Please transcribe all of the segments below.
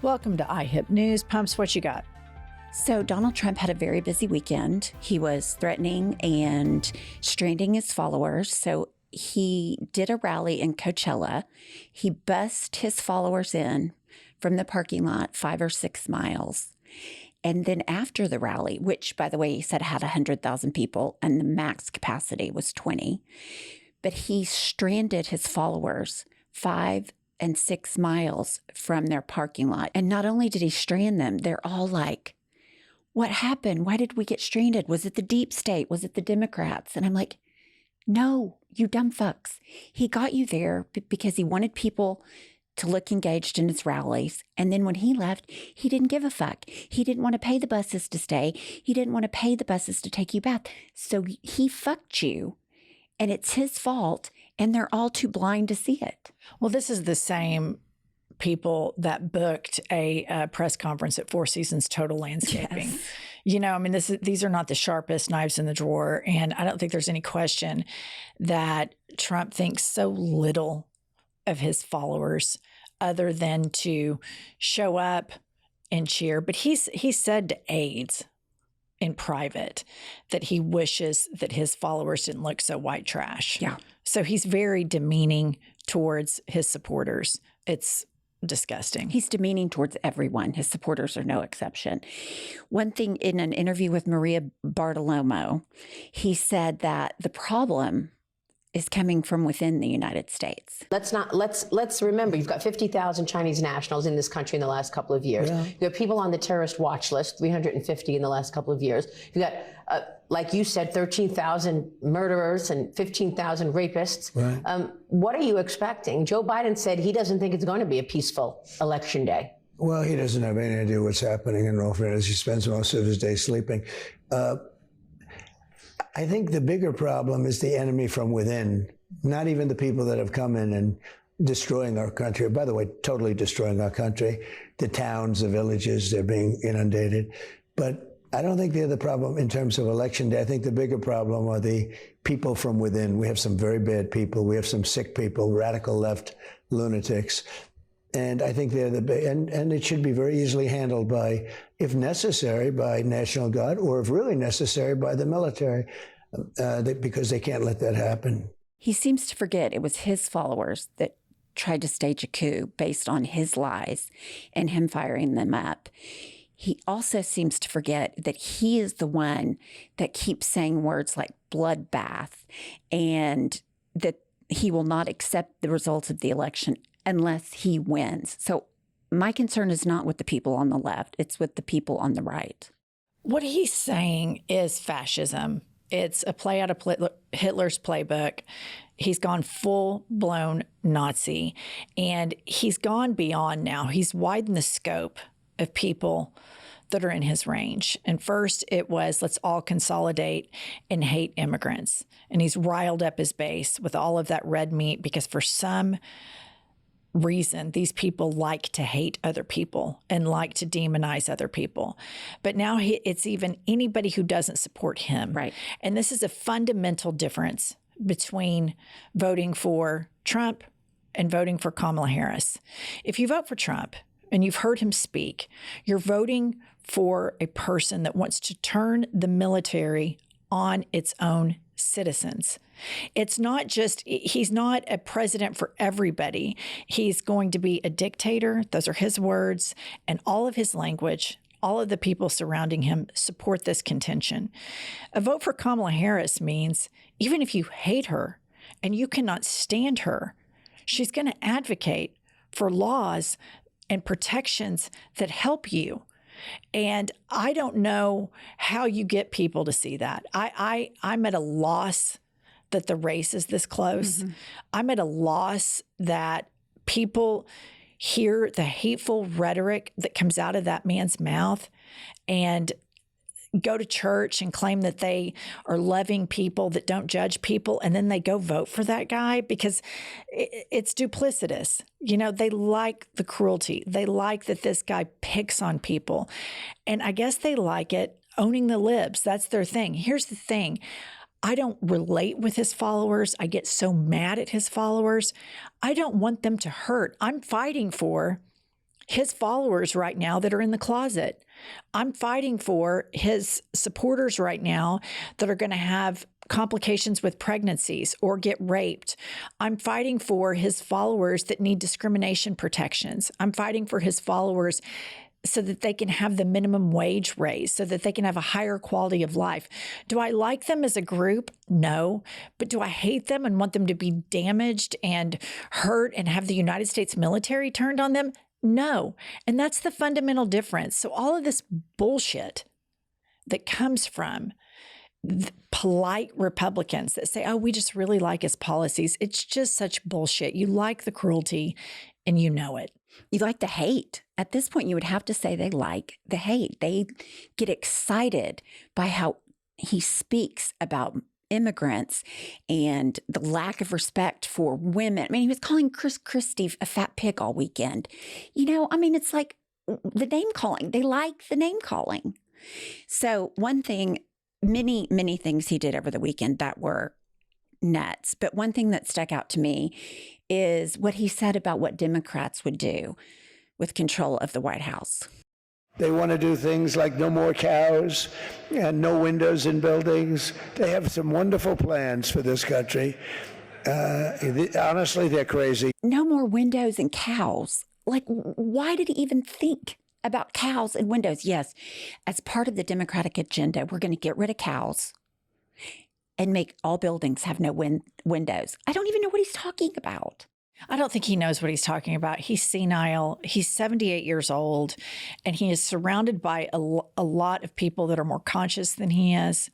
Welcome to IHIP News. Pumps, what you got? So Donald Trump had a very busy weekend. He was threatening and stranding his followers. So he did a rally in Coachella. He bussed his followers in from the parking lot 5 or 6 miles. And then after the rally, which, by the way, he said had 100,000 people and the max capacity was 20, but he stranded his followers 5 and 6 miles from their parking lot. And not only did he strand them, they're all like, what happened? Why did we get stranded? Was it the deep state? Was it the Democrats? And I'm like, no, you dumb fucks. He got you there because he wanted people to look engaged in his rallies. And then when he left, he didn't give a fuck. He didn't want to pay the buses to stay. He didn't want to pay the buses to take you back. So he fucked you. And it's his fault. And they're all too blind to see it. Well, this is the same people that booked a press conference at Four Seasons Total Landscaping. Yes. You know, I mean, these are not the sharpest knives in the drawer. And I don't think there's any question that Trump thinks so little of his followers other than to show up and cheer. But he said to aides in private that he wishes that his followers didn't look so white trash. Yeah. So he's very demeaning towards his supporters. It's disgusting. He's demeaning towards everyone. His supporters are no exception. One thing in an interview with Maria Bartiromo, he said that the problem is coming from within the United States. Let's remember, you've got 50,000 Chinese nationals in this country in the last couple of years. Yeah. You have people on the terrorist watch list, 350 in the last couple of years. You got, like you said, 13,000 murderers and 15,000 rapists. Right. What are you expecting? Joe Biden said he doesn't think it's going to be a peaceful election day. Well, he doesn't have any idea what's happening in all fairness. He spends most of his day sleeping. I think the bigger problem is the enemy from within, not even the people that have come in and destroying our country. By the way, totally destroying our country. The towns, the villages, they're being inundated. But I don't think they're the problem in terms of election day. I think the bigger problem are the people from within. We have some very bad people. We have some sick people, radical left lunatics. And I think they're and it should be very easily handled by, if necessary, by National Guard, or if really necessary, by the military, because they can't let that happen. He seems to forget it was his followers that tried to stage a coup based on his lies and him firing them up. He also seems to forget that he is the one that keeps saying words like bloodbath and that he will not accept the results of the election unless he wins. So my concern is not with the people on the left. It's with the people on the right. What he's saying is fascism. It's a play out of Hitler's playbook. He's gone full-blown Nazi, and he's gone beyond now. He's widened the scope of people that are in his range. And first it was, let's all consolidate and hate immigrants. And he's riled up his base with all of that red meat because for some reason, these people like to hate other people and like to demonize other people. But now it's even anybody who doesn't support him. Right. And this is a fundamental difference between voting for Trump and voting for Kamala Harris. If you vote for Trump and you've heard him speak, you're voting for a person that wants to turn the military on its own citizens. It's not just, he's not a president for everybody. He's going to be a dictator. Those are his words. And all of his language, all of the people surrounding him support this contention. A vote for Kamala Harris means even if you hate her and you cannot stand her, she's going to advocate for laws and protections that help you. And I don't know how you get people to see that. I'm at a loss that the race is this close. Mm-hmm. I'm at a loss that people hear the hateful rhetoric that comes out of that man's mouth and go to church and claim that they are loving people, that don't judge people, and then they go vote for that guy because it's duplicitous. You know, they like the cruelty. They like that this guy picks on people. And I guess they like it owning the libs. That's their thing. Here's the thing. I don't relate with his followers. I get so mad at his followers. I don't want them to hurt. I'm fighting for his followers right now that are in the closet. I'm fighting for his supporters right now that are going to have complications with pregnancies or get raped. I'm fighting for his followers that need discrimination protections. I'm fighting for his followers so that they can have the minimum wage raised, so that they can have a higher quality of life. Do I like them as a group? No. But do I hate them and want them to be damaged and hurt and have the United States military turned on them? No. And that's the fundamental difference. So all of this bullshit that comes from polite Republicans that say, oh, we just really like his policies, it's just such bullshit. You like the cruelty and you know it. You like the hate. At this point, you would have to say they like the hate. They get excited by how he speaks about immigrants and the lack of respect for women. I mean, he was calling Chris Christie a fat pig all weekend. You know, I mean, it's like the name calling. They like the name calling. So one thing, many things he did over the weekend that were nuts. But one thing that stuck out to me is what he said about what Democrats would do with control of the White House. They want to do things like no more cows and no windows in buildings. They have some wonderful plans for this country. Honestly, they're crazy. No more windows and cows. Like, why did he even think about cows and windows? Yes, as part of the Democratic agenda, we're going to get rid of cows and make all buildings have no windows. I don't even know what he's talking about. I don't think he knows what he's talking about. He's senile. He's 78 years old, and he is surrounded by a lot of people that are more conscious than he is,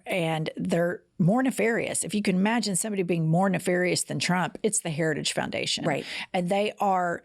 and they're more nefarious. If you can imagine somebody being more nefarious than Trump, it's the Heritage Foundation. Right. And they are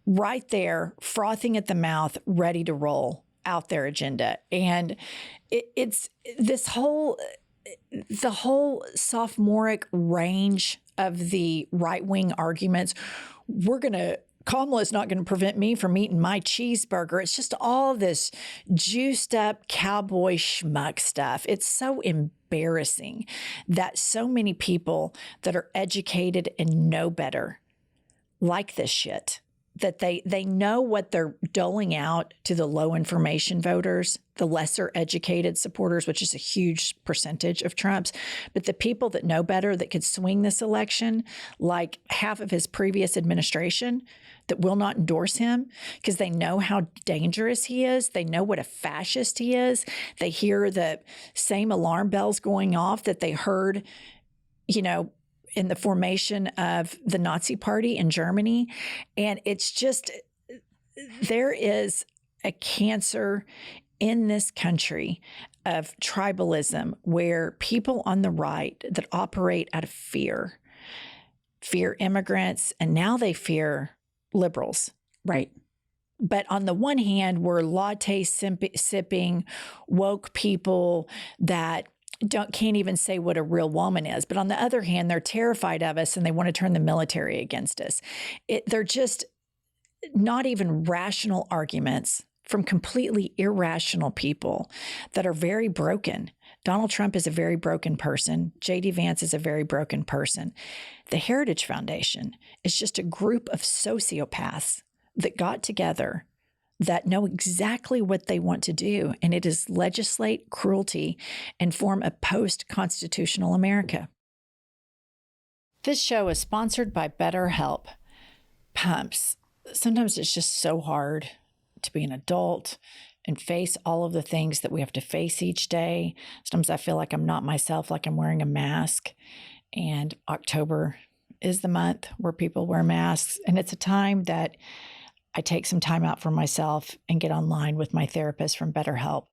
right there, frothing at the mouth, ready to roll out their agenda. And it's this the whole sophomoric range of the right-wing arguments. Kamala's not going to prevent me from eating my cheeseburger. It's just all this juiced up cowboy schmuck stuff. It's so embarrassing that so many people that are educated and know better like this shit, that they know what they're doling out to the low information voters, the lesser educated supporters, which is a huge percentage of Trump's. But the people that know better, that could swing this election, like half of his previous administration, that will not endorse him because they know how dangerous he is. They know what a fascist he is. They hear the same alarm bells going off that they heard, in the formation of the Nazi Party in Germany. And it's just, there is a cancer in this country of tribalism where people on the right that operate out of fear immigrants, and now they fear liberals. Right. But on the one hand, we're latte sipping woke people that can't even say what a real woman is. But on the other hand, they're terrified of us and they want to turn the military against us. They're just not even rational arguments from completely irrational people that are very broken. Donald Trump is a very broken person. J.D. Vance is a very broken person. The Heritage Foundation is just a group of sociopaths that got together that know exactly what they want to do, and it is legislate cruelty and form a post-constitutional America. This show is sponsored by BetterHelp. Pumps. Sometimes it's just so hard to be an adult and face all of the things that we have to face each day. Sometimes I feel like I'm not myself, like I'm wearing a mask. And October is the month where people wear masks, and it's a time that I take some time out for myself and get online with my therapist from BetterHelp.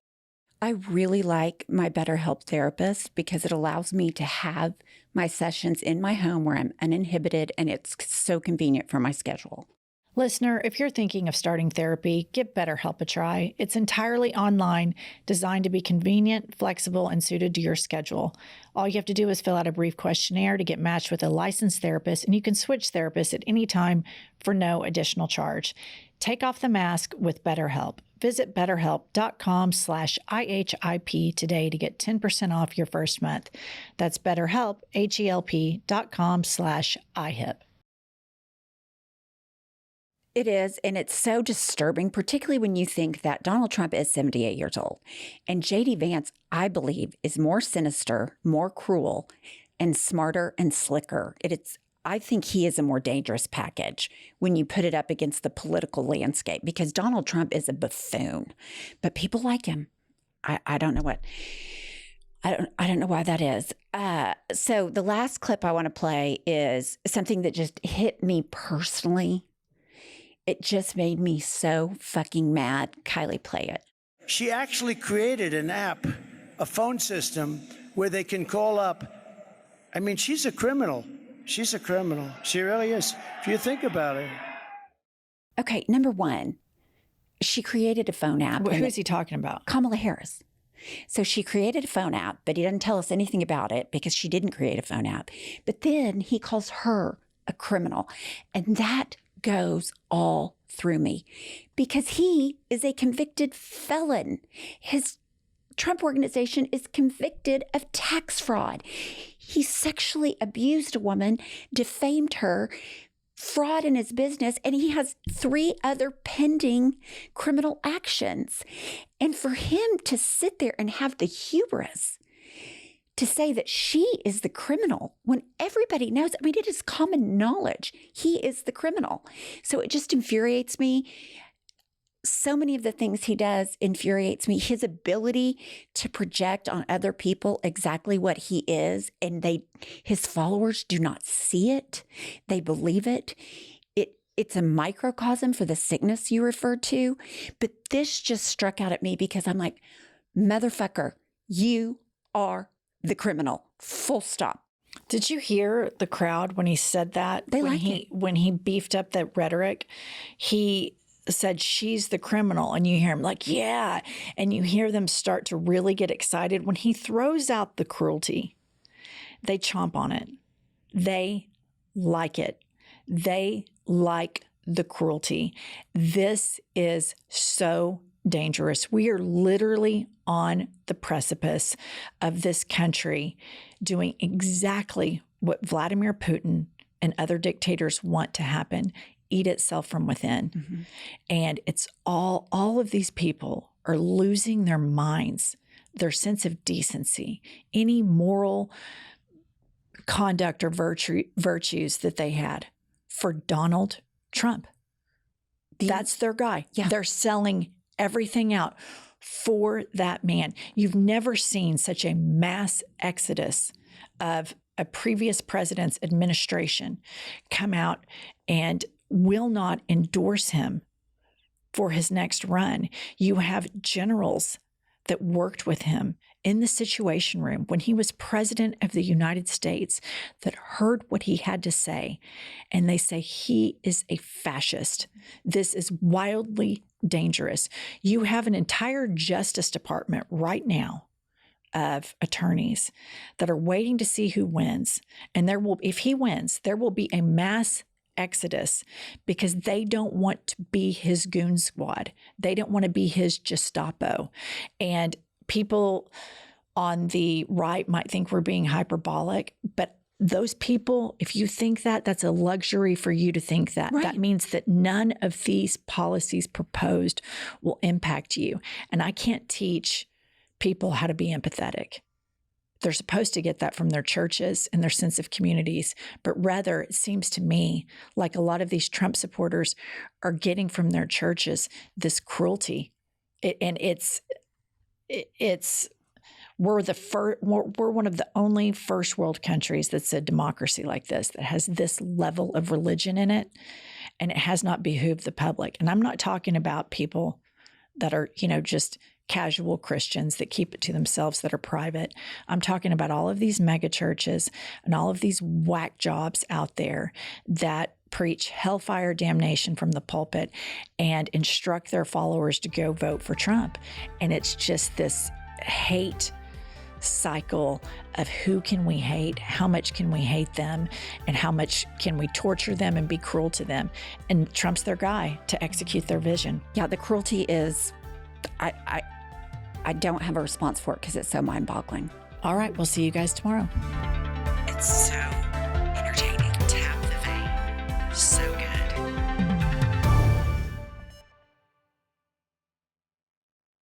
I really like my BetterHelp therapist because it allows me to have my sessions in my home where I'm uninhibited, and it's so convenient for my schedule. Listener, if you're thinking of starting therapy, give BetterHelp a try. It's entirely online, designed to be convenient, flexible, and suited to your schedule. All you have to do is fill out a brief questionnaire to get matched with a licensed therapist, and you can switch therapists at any time for no additional charge. Take off the mask with BetterHelp. Visit BetterHelp.com/IHIP today to get 10% off your first month. That's BetterHelp, HELP.com/IHIP. It is, and it's so disturbing, particularly when you think that Donald Trump is 78 years old. And J.D. Vance, I believe, is more sinister, more cruel, and smarter and slicker. I think he is a more dangerous package when you put it up against the political landscape, because Donald Trump is a buffoon, but people like him. I don't know what. I don't know why that is. So the last clip I want to play is something that just hit me personally. It just made me so fucking mad. Kylie, play it. She actually created an app, a phone system where they can call up. I mean, she's a criminal. She's a criminal. She really is. If you think about it. Okay, number one, she created a phone app. Who is he talking about? Kamala Harris. So she created a phone app, but he doesn't tell us anything about it because she didn't create a phone app. But then he calls her a criminal. And that goes all through me because he is a convicted felon. His Trump organization is convicted of tax fraud. He sexually abused a woman, defamed her, fraud in his business, and he has 3 other pending criminal actions. And for him to sit there and have the hubris to say that she is the criminal when everybody knows, I mean, it is common knowledge, he is the criminal. So it just infuriates me. So many of the things he does infuriates me. His ability to project on other people exactly what he is, and his followers do not see it. They believe it. It's a microcosm for the sickness you referred to. But this just struck out at me because I'm like, motherfucker, you are the criminal. Full stop. Did you hear the crowd when he said that? They like it. When he beefed up that rhetoric, he said she's the criminal, and you hear him like, yeah, and you hear them start to really get excited. When he throws out the cruelty, they chomp on it. They like it. They like the cruelty. This is so dangerous. We are literally on the precipice of this country doing exactly what Vladimir Putin and other dictators want to happen. Eat itself from within. Mm-hmm. And it's all of these people are losing their minds, their sense of decency, any moral conduct or virtues that they had for Donald Trump. That's their guy. Yeah. They're selling everything out for that man. You've never seen such a mass exodus of a previous president's administration come out and will not endorse him for his next run. You have generals that worked with him in the Situation Room when he was president of the United States that heard what he had to say, and they say he is a fascist. This is wildly dangerous. You have an entire Justice Department right now of attorneys that are waiting to see who wins. And if he wins, there will be a mass exodus because they don't want to be his goon squad. They don't want to be his Gestapo. And people on the right might think we're being hyperbolic, but those people, if you think that, that's a luxury for you to think that. Right. That means that none of these policies proposed will impact you. And I can't teach people how to be empathetic. They're supposed to get that from their churches and their sense of communities, but rather it seems to me like a lot of these Trump supporters are getting from their churches this cruelty. We're one of the only first world countries that's a democracy like this, that has this level of religion in it, and it has not behooved the public. And I'm not talking about people that are, just casual Christians that keep it to themselves, that are private. I'm talking about all of these mega churches and all of these whack jobs out there that preach hellfire damnation from the pulpit and instruct their followers to go vote for Trump. And it's just this hate cycle of who can we hate, how much can we hate them, and how much can we torture them and be cruel to them. And Trump's their guy to execute their vision. Yeah, the cruelty is, I don't have a response for it because it's so mind-boggling. All right, we'll see you guys tomorrow. It's